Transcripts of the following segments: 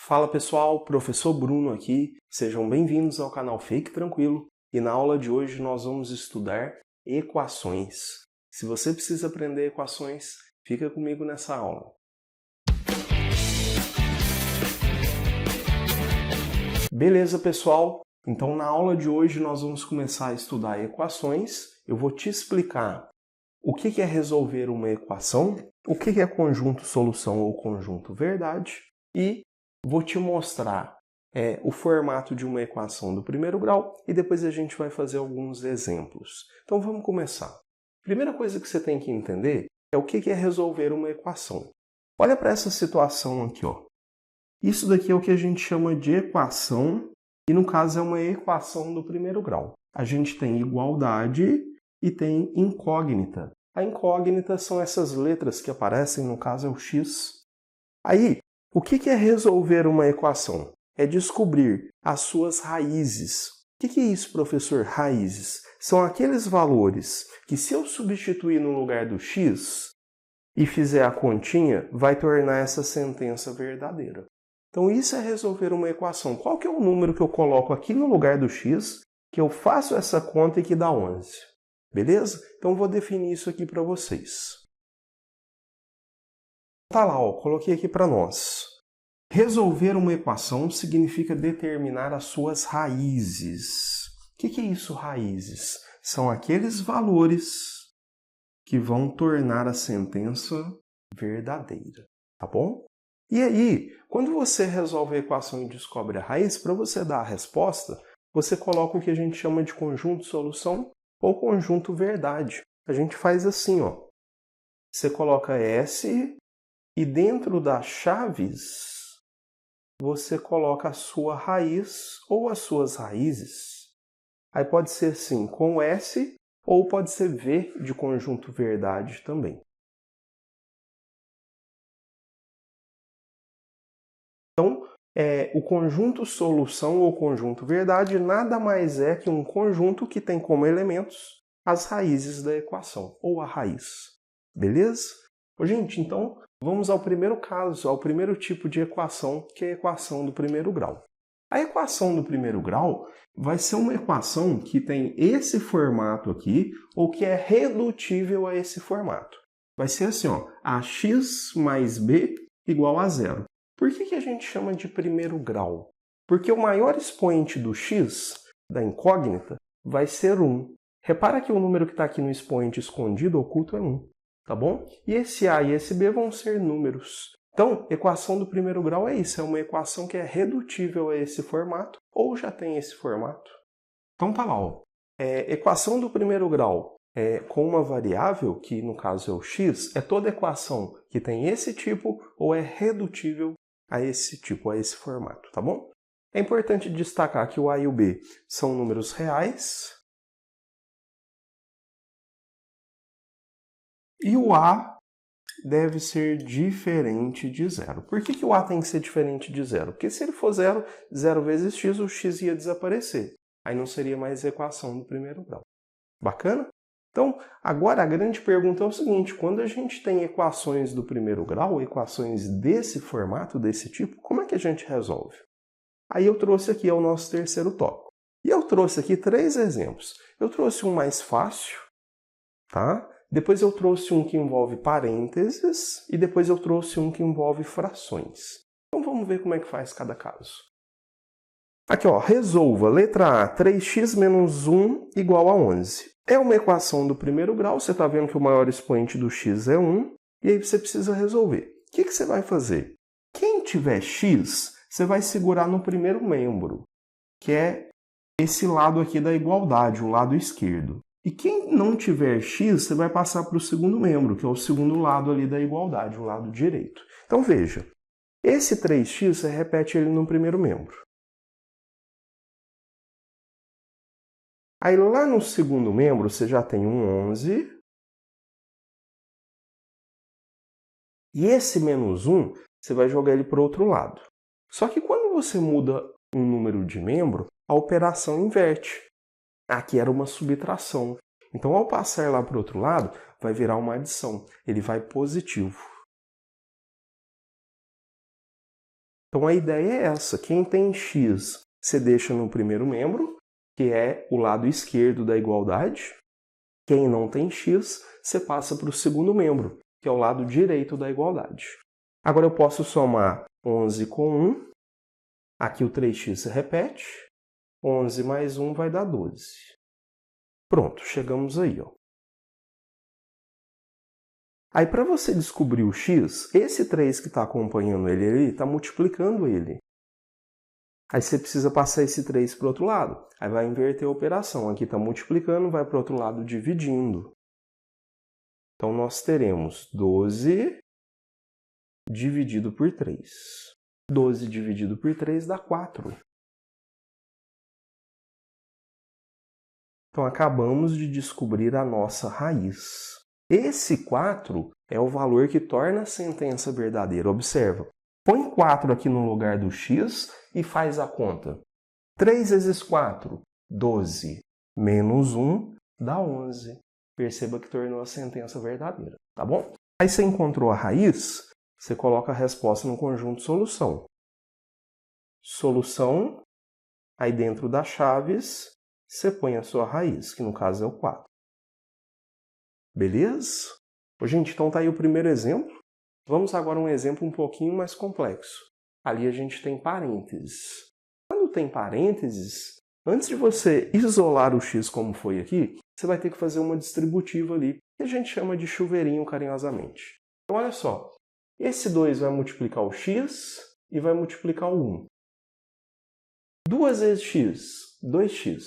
Fala pessoal, professor Bruno aqui, sejam bem-vindos ao canal Fique Tranquilo e na aula de hoje nós vamos estudar equações. Se você precisa aprender equações, fica comigo nessa aula. Beleza pessoal, então na aula de hoje nós vamos começar a estudar equações. Eu vou te explicar o que é resolver uma equação, o que é conjunto solução ou conjunto verdade e vou te mostrar o formato de uma equação do primeiro grau e depois a gente vai fazer alguns exemplos. Então vamos começar. Primeira coisa que você tem que entender é o que é resolver uma equação. Olha para essa situação aqui, ó. Isso daqui é o que a gente chama de equação e no caso é uma equação do primeiro grau. A gente tem igualdade e tem incógnita. A incógnita são essas letras que aparecem, no caso é o x. Aí, o que é resolver uma equação? É descobrir as suas raízes. O que é isso, professor? Raízes. São aqueles valores que, se eu substituir no lugar do x e fizer a continha, vai tornar essa sentença verdadeira. Então, isso é resolver uma equação. Qual que é o número que eu coloco aqui no lugar do x, que eu faço essa conta e que dá 11? Beleza? Então, vou definir isso aqui para vocês. Tá lá, ó, coloquei aqui para nós. Resolver uma equação significa determinar as suas raízes. O que é isso, raízes? São aqueles valores que vão tornar a sentença verdadeira, tá bom? E aí, quando você resolve a equação e descobre a raiz, para você dar a resposta, você coloca o que a gente chama de conjunto solução ou conjunto verdade. A gente faz assim, ó. Você coloca S e dentro das chaves você coloca a sua raiz ou as suas raízes. Aí pode ser assim, com S, ou pode ser V de conjunto verdade também. Então, o conjunto solução ou conjunto verdade nada mais é que um conjunto que tem como elementos as raízes da equação, ou a raiz. Beleza? Gente, então vamos ao primeiro caso, ao primeiro tipo de equação, que é a equação do primeiro grau. A equação do primeiro grau vai ser uma equação que tem esse formato aqui, ou que é redutível a esse formato. Vai ser assim, ó, ax mais b igual a zero. Por que a gente chama de primeiro grau? Porque o maior expoente do x, da incógnita, vai ser 1. Repara que o número que está aqui no expoente escondido, oculto, é 1. Tá bom? E esse A e esse B vão ser números. Então, equação do primeiro grau é isso, é uma equação que é redutível a esse formato, ou já tem esse formato. Então tá lá, ó. Equação do primeiro grau com uma variável, que no caso é o x, é toda equação que tem esse tipo ou é redutível a esse tipo, a esse formato, tá bom? É importante destacar que o A e o B são números reais, e o A deve ser diferente de zero. Por que o A tem que ser diferente de zero? Porque se ele for zero, 0 vezes x, o x ia desaparecer. Aí não seria mais equação do primeiro grau. Bacana? Então, agora a grande pergunta é o seguinte, quando a gente tem equações do primeiro grau, equações desse formato, desse tipo, como é que a gente resolve? Aí eu trouxe aqui o nosso terceiro tópico. E eu trouxe aqui 3 exemplos. Eu trouxe um mais fácil, tá? Depois eu trouxe um que envolve parênteses e depois eu trouxe um que envolve frações. Então vamos ver como é que faz cada caso. Aqui, ó, resolva. Letra A, 3x menos 1 igual a 11. É uma equação do primeiro grau, você está vendo que o maior expoente do x é 1, e aí você precisa resolver. O que você vai fazer? Quem tiver x, você vai segurar no primeiro membro, que é esse lado aqui da igualdade, o lado esquerdo. E quem não tiver x, você vai passar para o segundo membro, que é o segundo lado ali da igualdade, o lado direito. Então veja, esse 3x você repete ele no primeiro membro. Aí lá no segundo membro você já tem um 11. E esse menos 1, você vai jogar ele para o outro lado. Só que quando você muda um número de membro, a operação inverte. Aqui era uma subtração. Então, ao passar lá para o outro lado, vai virar uma adição. Ele vai positivo. Então a ideia é essa. Quem tem x, você deixa no primeiro membro, que é o lado esquerdo da igualdade. Quem não tem x, você passa para o segundo membro, que é o lado direito da igualdade. Agora eu posso somar 11 com 1. Aqui o 3x se repete. 11 mais 1 vai dar 12. Pronto, chegamos aí, ó. Aí, para você descobrir o x, esse 3 que está acompanhando ele ali, está multiplicando ele. Aí você precisa passar esse 3 para o outro lado. Aí vai inverter a operação. Aqui está multiplicando, vai para o outro lado dividindo. Então, nós teremos 12 dividido por 3. 12 dividido por 3 dá 4. Então, acabamos de descobrir a nossa raiz. Esse 4 é o valor que torna a sentença verdadeira. Observa. Põe 4 aqui no lugar do x e faz a conta. 3 vezes 4, 12. Menos 1 dá 11. Perceba que tornou a sentença verdadeira, tá bom? Aí você encontrou a raiz, você coloca a resposta no conjunto solução. Solução, aí dentro das chaves, você põe a sua raiz, que no caso é o 4. Beleza? Gente, então tá aí o primeiro exemplo. Vamos agora a um exemplo um pouquinho mais complexo. Ali a gente tem parênteses. Quando tem parênteses, antes de você isolar o x como foi aqui, você vai ter que fazer uma distributiva ali, que a gente chama de chuveirinho carinhosamente. Então olha só, esse 2 vai multiplicar o x e vai multiplicar o 1. 2 vezes x, 2x.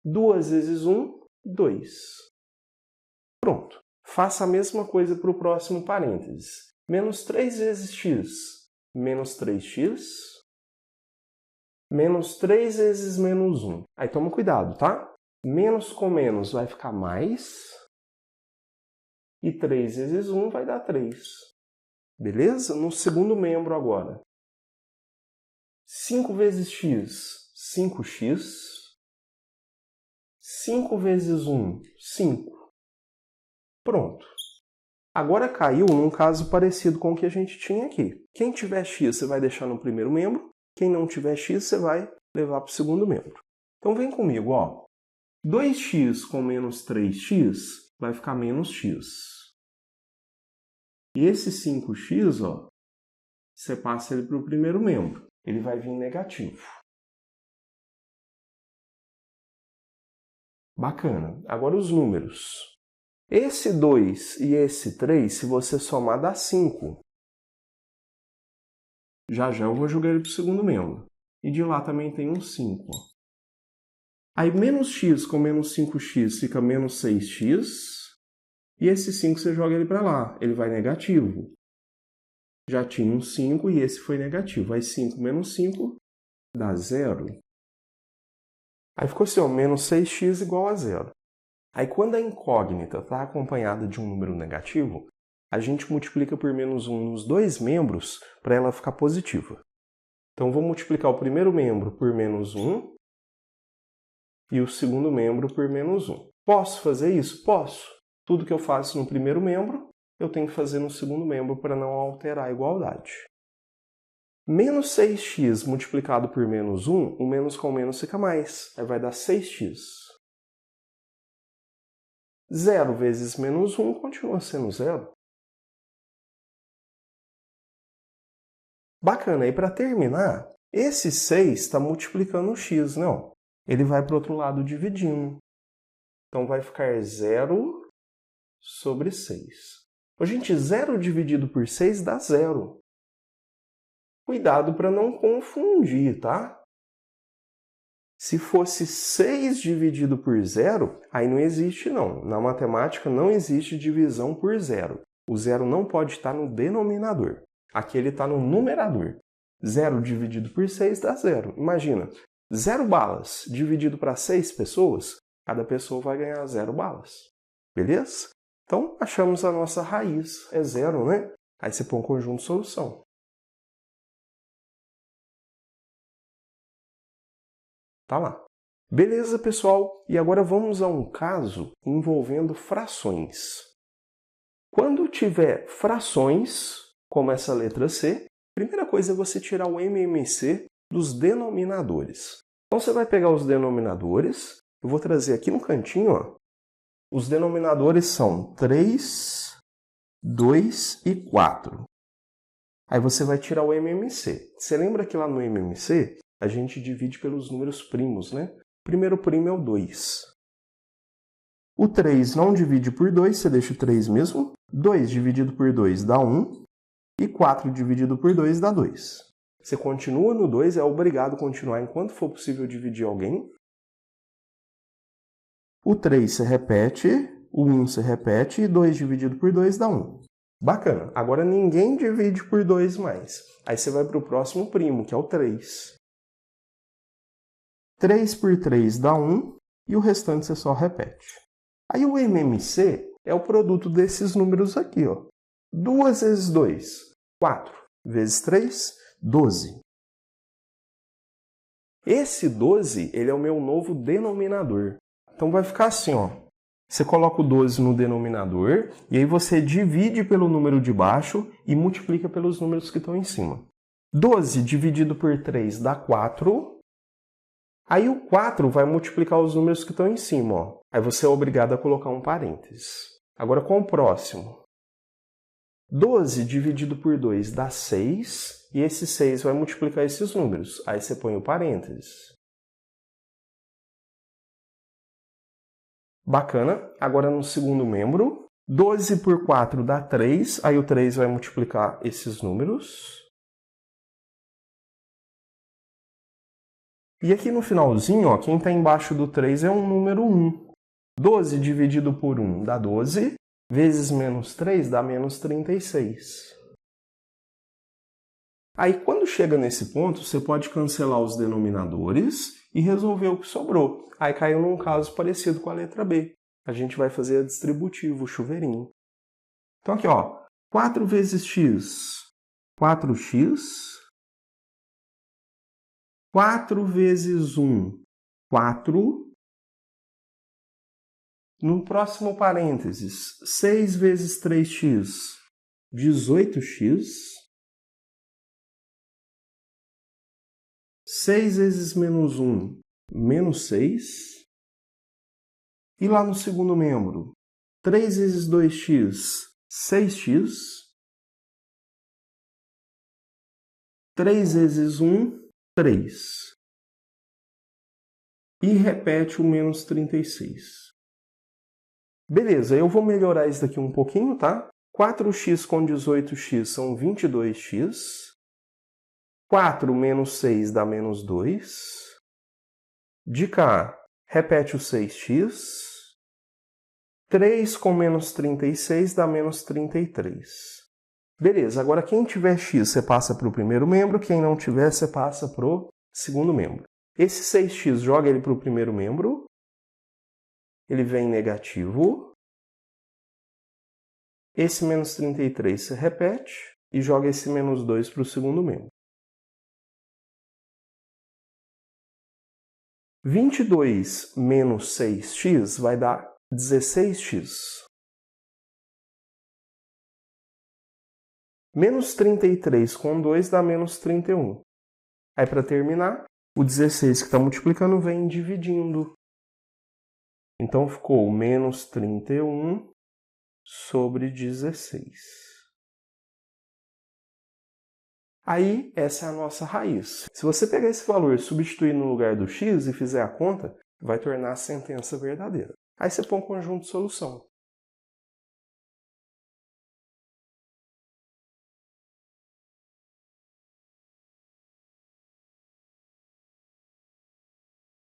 2 vezes 1, 2. Pronto. Faça a mesma coisa para o próximo parênteses. Menos 3 vezes x, menos 3x. Menos 3 vezes menos 1. Aí toma cuidado, tá? Menos com menos vai ficar mais. E 3 vezes 1 vai dar 3. Beleza? No segundo membro agora. 5 vezes x, 5x. 5 vezes 1, 5. Pronto. Agora caiu num caso parecido com o que a gente tinha aqui. Quem tiver x, você vai deixar no primeiro membro. Quem não tiver x, você vai levar para o segundo membro. Então vem comigo, ó. 2x com menos 3x vai ficar menos x. E esse 5x, ó, você passa ele para o primeiro membro. Ele vai vir negativo. Bacana. Agora os números. Esse 2 e esse 3, se você somar, dá 5. Já eu vou jogar ele para o segundo membro. E de lá também tem um 5. Aí menos x com menos 5x fica menos 6x. E esse 5 você joga ele para lá. Ele vai negativo. Já tinha um 5 e esse foi negativo. Aí 5 menos 5 dá 0. Aí ficou assim, ó, menos 6x igual a 0. Aí quando a incógnita está acompanhada de um número negativo, a gente multiplica por menos 1 nos dois membros para ela ficar positiva. Então vou multiplicar o primeiro membro por menos 1 e o segundo membro por menos 1. Posso fazer isso? Posso. Tudo que eu faço no primeiro membro, eu tenho que fazer no segundo membro para não alterar a igualdade. Menos 6x multiplicado por menos 1, o menos com menos fica mais. Aí vai dar 6x. 0 vezes menos 1 continua sendo 0. Bacana. E para terminar, esse 6 está multiplicando o x, não? Ele vai para o outro lado dividindo. Então vai ficar 0 sobre 6. Gente, 0 dividido por 6 dá 0. Cuidado para não confundir, tá? Se fosse 6 dividido por 0, aí não existe não. Na matemática não existe divisão por 0. O 0 não pode estar no denominador. Aqui ele está no numerador. 0 dividido por 6 dá 0. Imagina, 0 balas dividido para 6 pessoas, cada pessoa vai ganhar 0 balas. Beleza? Então, achamos a nossa raiz. É 0, né? Aí você põe um conjunto de solução. Tá lá. Beleza, pessoal? E agora vamos a um caso envolvendo frações. Quando tiver frações, como essa letra C, Primeira coisa é você tirar o MMC dos denominadores. Então você vai pegar os denominadores, eu vou trazer aqui no cantinho, ó. Os denominadores são 3, 2 e 4. Aí você vai tirar o MMC. Você lembra que lá no MMC a gente divide pelos números primos, né? O primeiro primo é o 2. O 3 não divide por 2, você deixa o 3 mesmo. 2 dividido por 2 dá 1. E 4 dividido por 2 dá 2. Você continua no 2, é obrigado a continuar enquanto for possível dividir alguém. O 3 se repete, o 1 se repete e 2 dividido por 2 dá 1. Bacana. Agora ninguém divide por 2 mais. Aí você vai para o próximo primo, que é o 3. 3 por 3 dá 1 e o restante você só repete. Aí o MMC é o produto desses números aqui, ó. 2 vezes 2, 4. Vezes 3, 12. Esse 12, ele é o meu novo denominador. Então vai ficar assim, ó. Você coloca o 12 no denominador e aí você divide pelo número de baixo e multiplica pelos números que estão em cima. 12 dividido por 3 dá 4. Aí o 4 vai multiplicar os números que estão em cima, ó. Aí você é obrigado a colocar um parênteses. Agora com o próximo. 12 dividido por 2 dá 6, e esse 6 vai multiplicar esses números. Aí você põe o parênteses. Bacana. Agora no segundo membro, 12 por 4 dá 3, aí o 3 vai multiplicar esses números. E aqui no finalzinho, ó, quem está embaixo do 3 é um número 1. 12 dividido por 1 dá 12. Vezes menos 3 dá menos 36. Aí, quando chega nesse ponto, você pode cancelar os denominadores e resolver o que sobrou. Aí caiu num caso parecido com a letra B. A gente vai fazer a distributiva, o chuveirinho. Então aqui, ó, 4 vezes x, 4x. 4 vezes 1, 4. No próximo parênteses, 6 vezes 3x, 18x. 6 vezes menos 1, menos 6. E lá no segundo membro, 3 vezes 2x, 6x. 3 vezes 1, 3. E repete o menos 36. Beleza, eu vou melhorar isso daqui um pouquinho, tá? 4x com 18x são 22x. 4 menos 6 dá menos 2. De cá, repete o 6x. 3 com menos 36 dá menos 33. Beleza, agora quem tiver x, você passa para o primeiro membro. Quem não tiver, você passa para o segundo membro. Esse 6x, joga ele para o primeiro membro. Ele vem negativo. Esse menos 33 se repete e joga esse menos 2 para o segundo membro. 22 menos 6x vai dar 16x. Menos 33 com 2 dá menos 31. Aí, para terminar, o 16 que está multiplicando vem dividindo. Então, ficou menos 31 sobre 16. Aí, essa é a nossa raiz. Se você pegar esse valor e substituir no lugar do x e fizer a conta, vai tornar a sentença verdadeira. Aí você põe um conjunto de solução.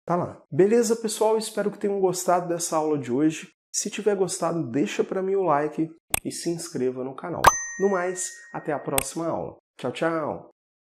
Tá lá. Beleza, pessoal? Espero que tenham gostado dessa aula de hoje. Se tiver gostado, deixa para mim o like e se inscreva no canal. No mais, até a próxima aula. Tchau, tchau!